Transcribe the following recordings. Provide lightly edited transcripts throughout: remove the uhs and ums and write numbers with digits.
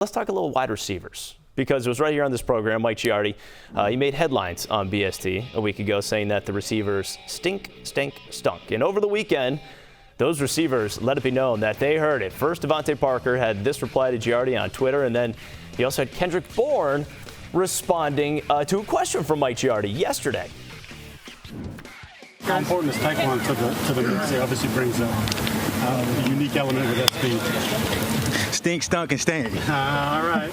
Let's talk a little wide receivers, because it was right here on this program, Mike Giardi. He made headlines on BST a week ago saying that the receivers stunk. And over the weekend, those receivers let it be known that they heard it. First, DeVante Parker had this reply to Giardi on Twitter, and then he also had Kendrick Bourne responding to a question from Mike Giardi yesterday. How important is Taekwondo to the mix? It obviously brings a unique element with that speed. Stink, stunk, and stank. All right.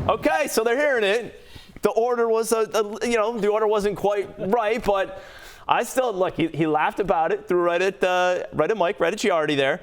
Okay, so they're hearing it. The order was, the order wasn't quite right, but I still, look, he laughed about it, threw right at Mike, right at Giardi there.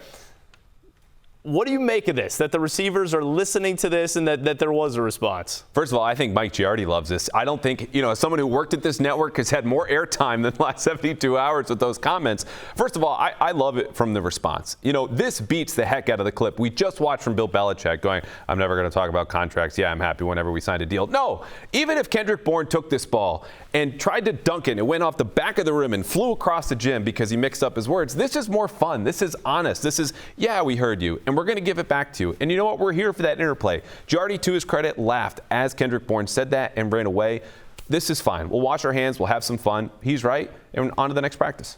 What do you make of this, that the receivers are listening to this and that there was a response? First of all, I think Mike Giardi loves this. I don't think, as someone who worked at this network has had more airtime than the last 72 hours with those comments. First of all, I love it from the response. This beats the heck out of the clip we just watched from Bill Belichick going, I'm never going to talk about contracts. Yeah, I'm happy whenever we signed a deal. No, even if Kendrick Bourne took this ball and tried to dunk it, it went off the back of the rim and flew across the gym because he mixed up his words. This is more fun. This is honest. This is, yeah, we heard you, and we're going to give it back to you. And you know what? We're here for that interplay. Giardi, to his credit, laughed as Kendrick Bourne said that and ran away. This is fine. We'll wash our hands. We'll have some fun. He's right. And on to the next practice.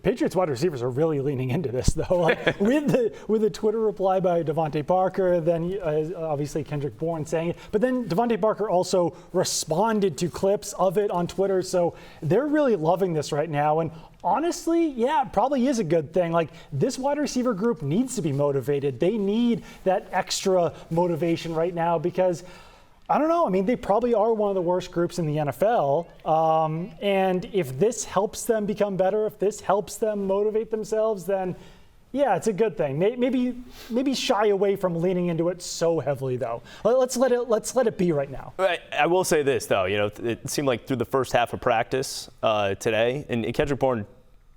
Patriots wide receivers are really leaning into this, though. Like, with the Twitter reply by DeVante Parker, then obviously Kendrick Bourne saying it, but then DeVante Parker also responded to clips of it on Twitter, so they're really loving this right now. And honestly, yeah, it probably is a good thing. Like, this wide receiver group needs to be motivated. They need that extra motivation right now because, I don't know. I mean, they probably are one of the worst groups in the NFL. And if this helps them become better, if this helps them motivate themselves, then yeah, it's a good thing. Maybe shy away from leaning into it so heavily, though. Let's let it be right now. I will say this, though. It seemed like through the first half of practice today, and Kendrick Bourne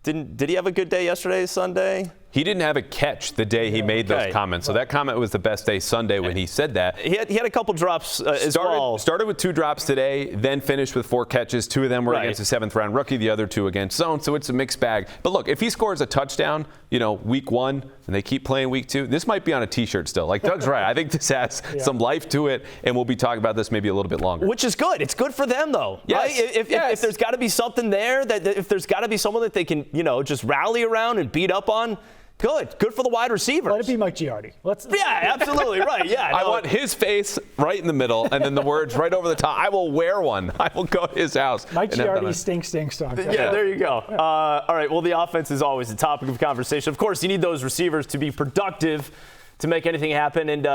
did he have a good day yesterday, Sunday? He didn't have a catch the day he made those comments. So that comment was the best day Sunday when he said that. He had a couple drops as well. Started with 2 drops today, then finished with 4 catches. 2 of them were against a 7th-round rookie, the other 2 against zone. So it's a mixed bag. But look, if he scores a touchdown, week 1, and they keep playing week 2, this might be on a T-shirt still. Like Doug's right. I think this has some life to it, and we'll be talking about this maybe a little bit longer. Which is good. It's good for them, though. Yes. Right? If there's got to be something there, if there's got to be someone that they can, just rally around and beat up on, good for the wide receivers. Let it be Mike Giardi. Yeah, absolutely right. Yeah, I want his face right in the middle, and then the words right over the top. I will wear one. I will go to his house. Mike Giardi stink. Yeah, there you go. All right. Well, the offense is always the topic of conversation. Of course, you need those receivers to be productive to make anything happen. And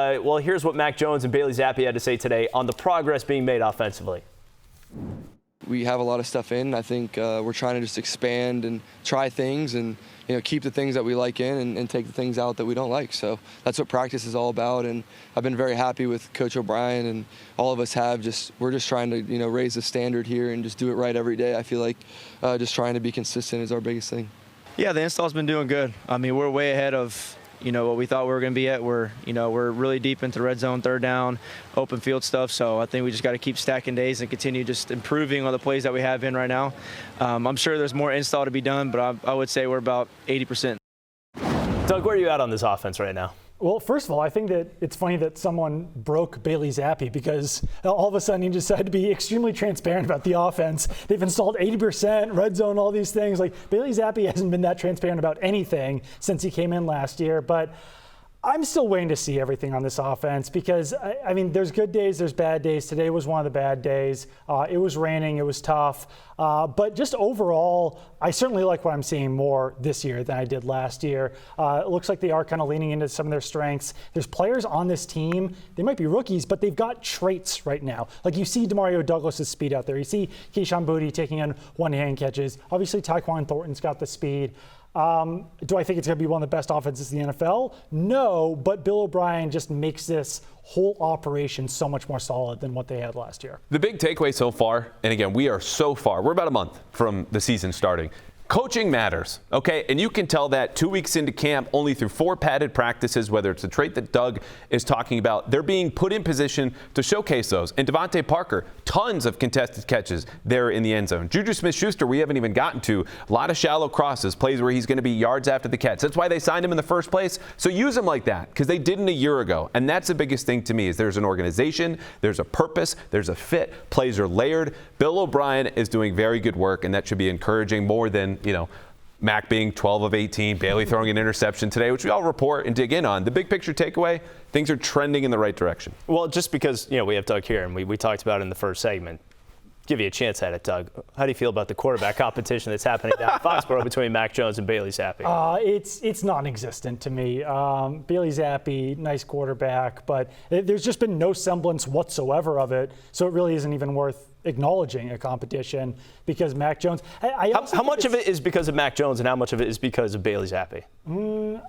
here's what Mac Jones and Bailey Zappi had to say today on the progress being made offensively. We have a lot of stuff in. I think we're trying to just expand and try things and keep the things that we like in and take the things out that we don't like. So that's what practice is all about. And I've been very happy with Coach O'Brien, and all of us have. We're just trying to raise the standard here and just do it right every day. I feel like just trying to be consistent is our biggest thing. Yeah, the install's been doing good. I mean, we're way ahead of what we thought we were going to be at. We're really deep into red zone, third down, open field stuff. So I think we just got to keep stacking days and continue just improving on the plays that we have in right now. I'm sure there's more install to be done, but I would say we're about 80%. Doug, where are you at on this offense right now? Well, first of all, I think that it's funny that someone broke Bailey Zappi because all of a sudden he decided to be extremely transparent about the offense. They've installed 80%, red zone, all these things. Like, Bailey Zappi hasn't been that transparent about anything since he came in last year. But I'm still waiting to see everything on this offense because, I mean, there's good days, there's bad days. Today was one of the bad days. It was raining, it was tough. But just overall, I certainly like what I'm seeing more this year than I did last year. It looks like they are kind of leaning into some of their strengths. There's players on this team, they might be rookies, but they've got traits right now. Like, you see DeMario Douglas' speed out there. You see Keyshawn Boutte taking in one-hand catches. Obviously, Tyquan Thornton's got the speed. Do I think it's going to be one of the best offenses in the NFL? No, but Bill O'Brien just makes this whole operation so much more solid than what they had last year. The big takeaway so far, and again, we're about a month from the season starting. Coaching matters, okay? And you can tell that 2 weeks into camp, only through 4 padded practices, whether it's the trait that Doug is talking about, they're being put in position to showcase those. And DeVante Parker, tons of contested catches there in the end zone. Juju Smith-Schuster, we haven't even gotten to. A lot of shallow crosses, plays where he's going to be yards after the catch. That's why they signed him in the first place. So use him like that, because they didn't a year ago. And that's the biggest thing to me is there's an organization, there's a purpose, there's a fit, plays are layered. Bill O'Brien is doing very good work, and that should be encouraging more than, Mac being 12 of 18, Bailey throwing an interception today, which we all report and dig in on. The big picture takeaway, things are trending in the right direction. Well, just because, we have Doug here, and we talked about it in the first segment. Give you a chance at it, Doug. How do you feel about the quarterback competition that's happening down at Foxborough between Mac Jones and Bailey Zappi? It's non-existent to me. Bailey Zappi, nice quarterback, but there's just been no semblance whatsoever of it, so it really isn't even worth acknowledging a competition because Mac Jones. How much of it is because of Mac Jones and how much of it is because of Bailey Zappi?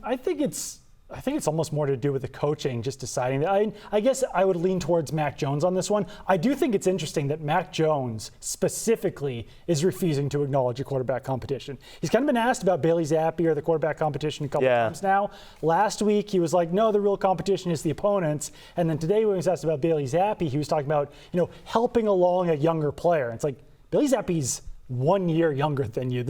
I think it's almost more to do with the coaching, just deciding that. I guess I would lean towards Mac Jones on this one. I do think it's interesting that Mac Jones specifically is refusing to acknowledge a quarterback competition. He's kind of been asked about Bailey Zappi or the quarterback competition a couple times now. Last week he was like, no, the real competition is the opponents. And then today when he was asked about Bailey Zappi, he was talking about, helping along a younger player. It's like, Bailey Zappi's 1 year younger than you.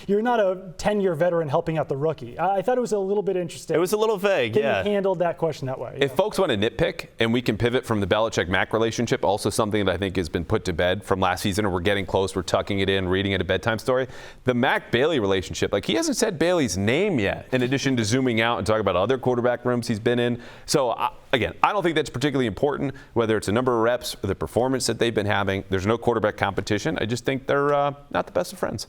You're not a 10-year veteran helping out the rookie. I thought it was a little bit interesting. It was a little vague, He handled that question that way. If folks want to nitpick, and we can pivot from the Belichick-Mac relationship, also something that I think has been put to bed from last season, and we're getting close, we're tucking it in, reading it a bedtime story. The Mac-Bailey relationship, he hasn't said Bailey's name yet, in addition to zooming out and talking about other quarterback rooms he's been in. So, again, I don't think that's particularly important, whether it's a number of reps or the performance that they've been having. There's no quarterback competition. I just think they're not the best of friends.